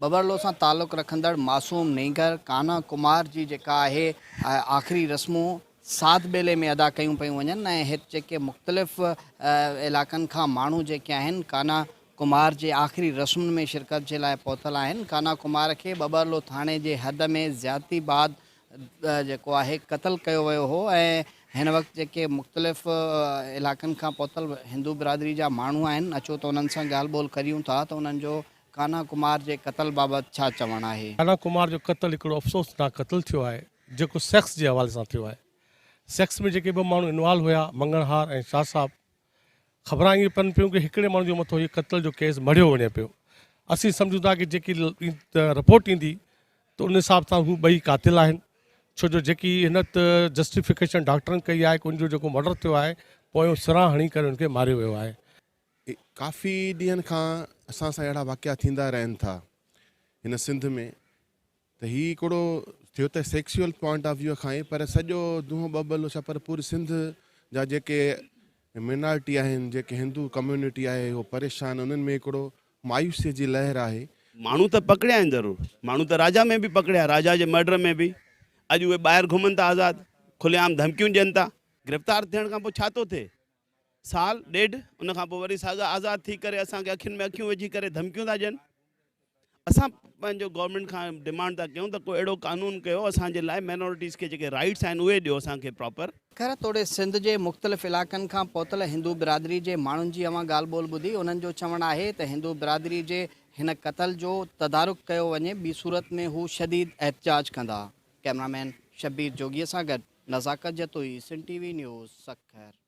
बबरलो सां ताल्लुक़ रखंदड़ मासूम नीगर कान्हा कुमार जी जेका आहे आख़िरी रस्मूं सात बेले में अदा कयूं पियूं वञनि ऐं हिते जेके मुख़्तलिफ़ इलाइक़नि खां माण्हू जेके आहिनि कान्हा कुमार जे आख़िरी रस्मुनि में शिरकत जे लाइ पहुतल आहिनि। कान्हा कुमार खे बबरलो थाणे जे हद में ज़्यादती बाद जेको आहे क़त्ल कयो वियो हो ऐं हिन वक़्तु जेके मुख़्तलिफ़ इलाइक़नि खां पहुतल हिंदू बिरादरी जा माण्हू आहिनि, अचो त उन्हनि सां ॻाल्हि ॿोल करियूं था त उन्हनि जो कान्हा कुमार जे क़त्ल बाबति छा चवणु आहे। कान्हा कुमार जो क़त्ल हिकिड़ो अफ़सोसनाक क़त्ल थियो आहे जेको सेक्स जे हवाले सां थियो आहे। सेक्स में जेके ॿ माण्हू इन्वॉल्व हुया, मंगणहार ऐं शाह साहब, ख़बरां ईअं पवनि पियूं कि हिकिड़े माण्हू जे मथां हीउ क़त्ल जो केस मढ़ियो वञे पियो। असीं सम्झूं था कि जेकी रिपोर्ट ईंदी त उन हिसाब सां हू ॿई क़ातिल आहिनि, छो जो जेकी हिन त जस्टिफिकेशन डॉक्टरनि कई आहे कि उनजो जेको मर्डर थियो आहे पोयों सिरां हणी करे उनखे मारियो वियो आहे। काफ़ी ॾींहंनि खां असां सां अहिड़ा वाक़िया थींदा रहनि था हिन सिंध में, त हीउ हिकिड़ो थियो त सेक्सुअल पॉइंट ऑफ व्यू खां ई, पर सॼो दूंहों बबलो छा पर पूरे सिंध जा जेके मिनारिटी आहिनि, जेके हिंदू कम्यूनिटी आहे, उहो परेशान, उन्हनि में हिकिड़ो मायूसीअ जी लहर आहे। माण्हू त पकड़िया आहिनि ज़रूरु, माण्हू त राजा में बि पकड़िया, राजा जे मर्डर में बि अॼु उहे ॿाहिरि घुमनि था आज़ादु, खुलेआम धमकियूं ॾियनि था। गिरफ़्तार थियण खां पोइ छा थो थिए, साल ॾेढ, उन खां पोइ वरी साॻा आज़ादु थी करे असांखे अखियुनि में अखियूं विझी करे धमकियूं था ॾियनि। असां पंहिंजो गवर्नमेंट खां डिमांड था कयूं त कोई अहिड़ो कानून कयो असांजे लाइ, माइनॉरिटीज़ खे जेके राइट्स आहिनि उहे ॾियो असांखे प्रॉपर। ख़ैर तोड़े सिंध जे मुख़्तलिफ़ इलाइक़नि खां पहुतल हिंदू बिरादरी जे माण्हुनि जी अवां ॻाल्हि ॿोल ॿुधी, उन्हनि जो चवणु आहे त हिंदू बिरादरी जे हिन क़त्ल जो तदारुक कयो वञे, ॿी सूरत में हू शदीद एहतजाज कंदा। कैमरामैन शब्बीर जोगीअ सां गॾु नज़ाकत जतोई, सिंध टीवी न्यूज़, सख़र।